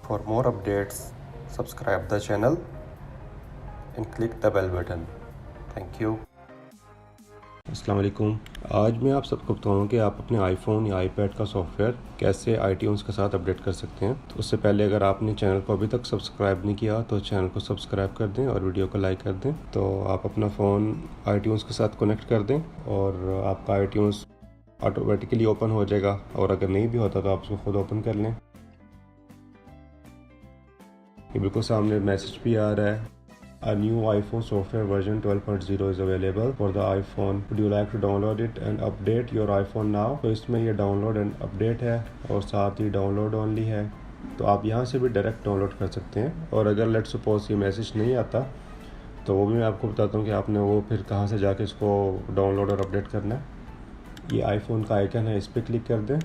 For more updates, subscribe the channel and click the bell button. Thank you. अस्सलाम वालेकुम। आज मैं आप सबको बताऊंगा कि आप अपने आईफोन या आईपैड का सॉफ्टवेयर कैसे iTunes के साथ अपडेट कर सकते हैं। तो उससे पहले अगर आपने चैनल को अभी तक सब्सक्राइब नहीं किया तो चैनल को सब्सक्राइब कर दें और वीडियो को लाइक कर दें। तो आप अपना फ़ोन iTunes के साथ कनेक्ट कर दें और आपका iTunes ऑटोमेटिकली ओपन हो जाएगा, और अगर नहीं भी होता तो आप उसको खुद ओपन कर लें। ये बिल्कुल सामने मैसेज भी आ रहा है, A new iPhone software version 12.0 is available for the iPhone. Would you like to download it and update your iPhone now? तो इसमें ये डाउनलोड एंड अपडेट है और साथ ही डाउनलोड ओनली है, तो आप यहाँ से भी डायरेक्ट डाउनलोड कर सकते हैं। और अगर लेट्स सपोज ये मैसेज नहीं आता तो वो भी मैं आपको बताता हूँ कि आपने वो फिर कहाँ से जाके इसको डाउनलोड और अपडेट करना है। ये आईफोन का आइकन है, इस पर क्लिक कर दें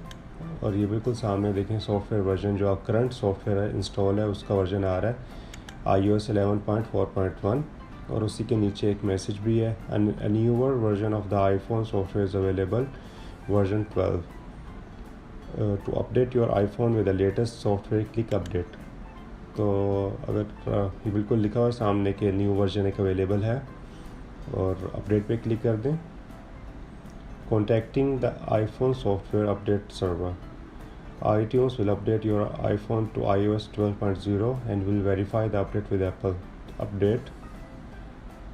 और ये बिल्कुल सामने देखें सॉफ्टवेयर वर्जन जो आप करंट सॉफ्टवेयर है इंस्टॉल है उसका वर्जन आ रहा है iOS 11.4.1, और उसी के नीचे एक मैसेज भी है, A newer version of the iPhone software is available, version 12. To update your iPhone with the latest software, click update. तो अगर ये बिल्कुल लिखा हुआ सामने के न्यू वर्जन एक अवेलेबल है और अपडेट पे क्लिक कर दें। Contacting the iPhone software update server. iTunes will update your iPhone to iOS 12.0 and will verify the update with Apple. Update,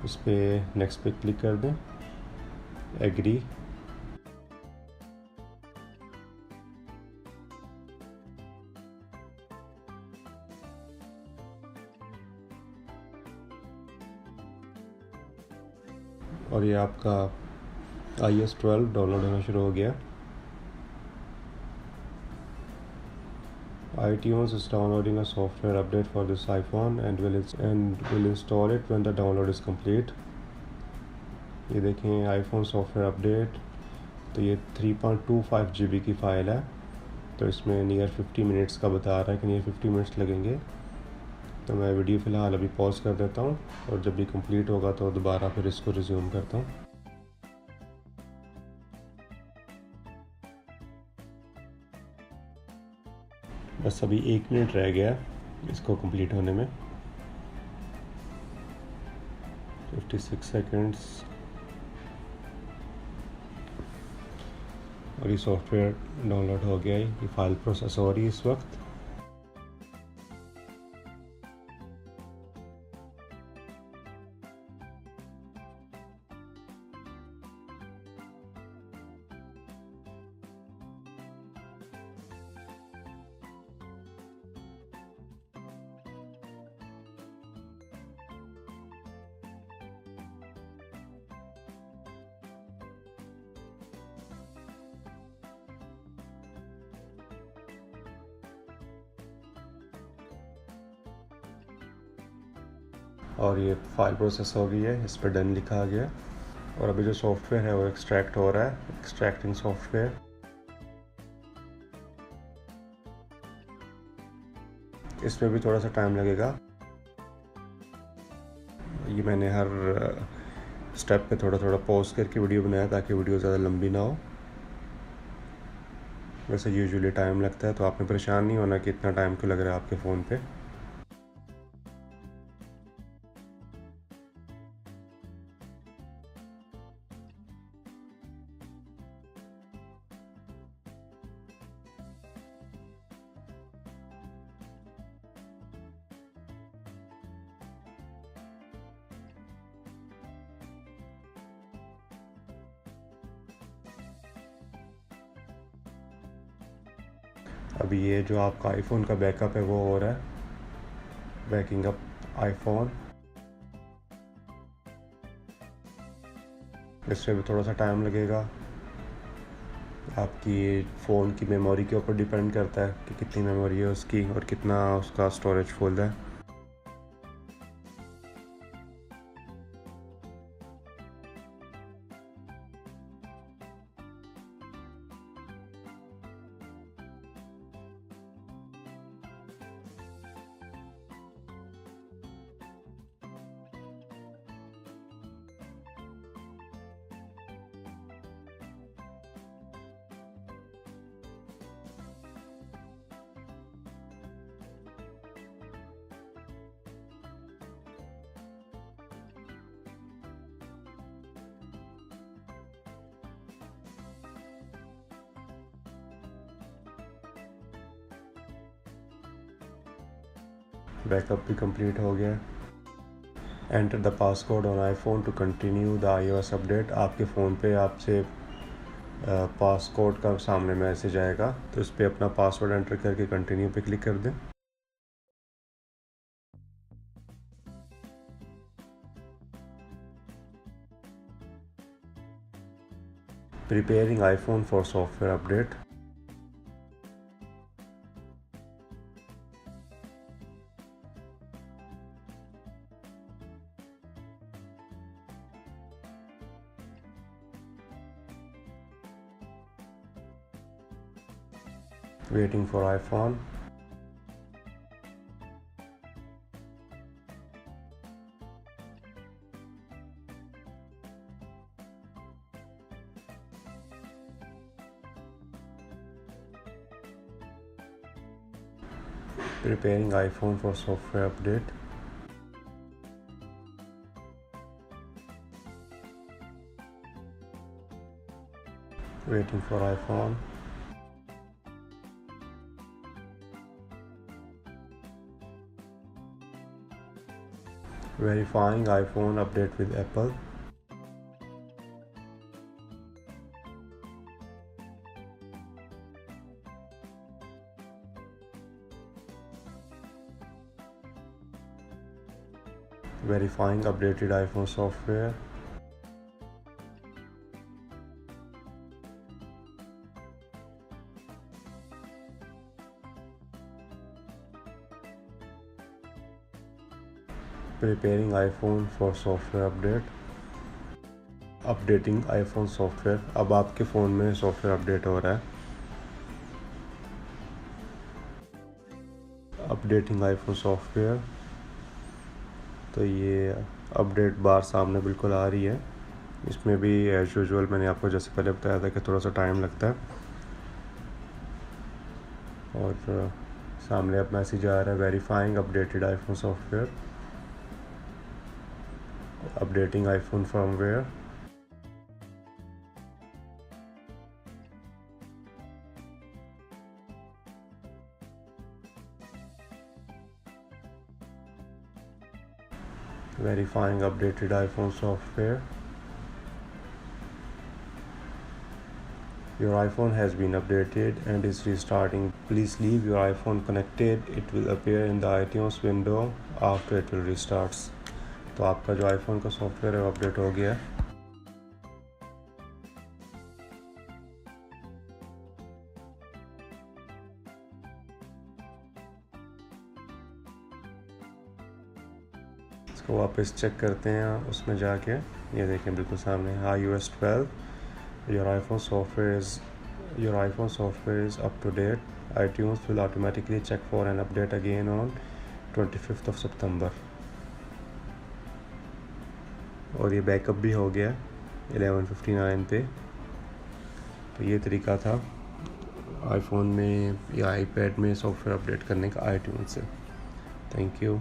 इस पर नेक्स्ट पे क्लिक कर दें, एग्री। और ये आपका iOS 12 डाउनलोड होना शुरू हो गया। iTunes is downloading a software update for this iPhone and will install it when the download is complete. ये देखें आईफोन सॉफ्टवेयर अपडेट, तो ये 3.25 GB की फ़ाइल है, तो इसमें नियर 50 मिनट्स का बता रहा है कि नियर 50 मिनट्स लगेंगे। तो मैं वीडियो फ़िलहाल अभी पॉज कर देता हूँ और जब भी कंप्लीट होगा तो दोबारा फिर इसको रिज्यूम करता हूँ। बस अभी 1 मिनट रह गया इसको कंप्लीट होने में, 56 सेकंड्स, और ये सॉफ्टवेयर डाउनलोड हो गया है। ये फाइल प्रोसेस हो रही है इस वक्त। और ये फाइल प्रोसेस हो गई है, इस पर डन लिखा आ गया। और अभी जो सॉफ्टवेयर है वो एक्सट्रैक्ट हो रहा है, एक्सट्रैक्टिंग सॉफ्टवेयर। इसमें भी थोड़ा सा टाइम लगेगा। ये मैंने हर स्टेप पे थोड़ा थोड़ा पॉज करके वीडियो बनाया ताकि वीडियो ज़्यादा लंबी ना हो। वैसे यूजुअली टाइम लगता है, तो आपने परेशान नहीं होना कि इतना टाइम क्यों लग रहा है आपके फ़ोन पे। अभी ये जो आपका आईफोन का बैकअप है वो हो रहा है, बैकिंग अप आईफोन। इसमें भी थोड़ा सा टाइम लगेगा। आपकी फ़ोन की मेमोरी के ऊपर डिपेंड करता है कि कितनी मेमोरी है उसकी और कितना उसका स्टोरेज फुल है। बैकअप भी कंप्लीट हो गया। Enter the passcode on iPhone to continue the iOS update. आपके फ़ोन पे आपसे पासकोड का सामने मैसेज आएगा, तो इस पर अपना पासवर्ड एंटर करके कंटिन्यू पे क्लिक कर दें। Preparing iPhone for software update. Waiting for iPhone. Preparing iPhone for software update. Waiting for iPhone. Verifying iPhone update with Apple. Verifying updated iPhone software. Preparing iPhone for software update. Updating iPhone software. अब आपके phone में software update हो रहा है। Updating iPhone software, तो ये update बार सामने बिल्कुल आ रही है। इसमें भी एज यूजुअल मैंने आपको जैसे पहले बताया था कि थोड़ा सा टाइम लगता है। और सामने अब मैसेज आ रहा है verifying updated iPhone software, updating iPhone firmware. Verifying updated iPhone software. Your iPhone has been updated and is restarting. Please leave your iPhone connected. It will appear in the iTunes window after it will restarts. तो आपका जो iPhone का software है वो update हो गया है। इसको वापस चेक करते हैं उसमें जाके। ये देखें बिल्कुल सामने iOS 12, your iPhone software is up to date. iTunes will automatically check for an update again on 25th of September. और ये बैकअप भी हो गया 11:59 पे। तो ये तरीका था आईफोन में या आईपैड में सॉफ्टवेयर अपडेट करने का iTunes से। Thank you.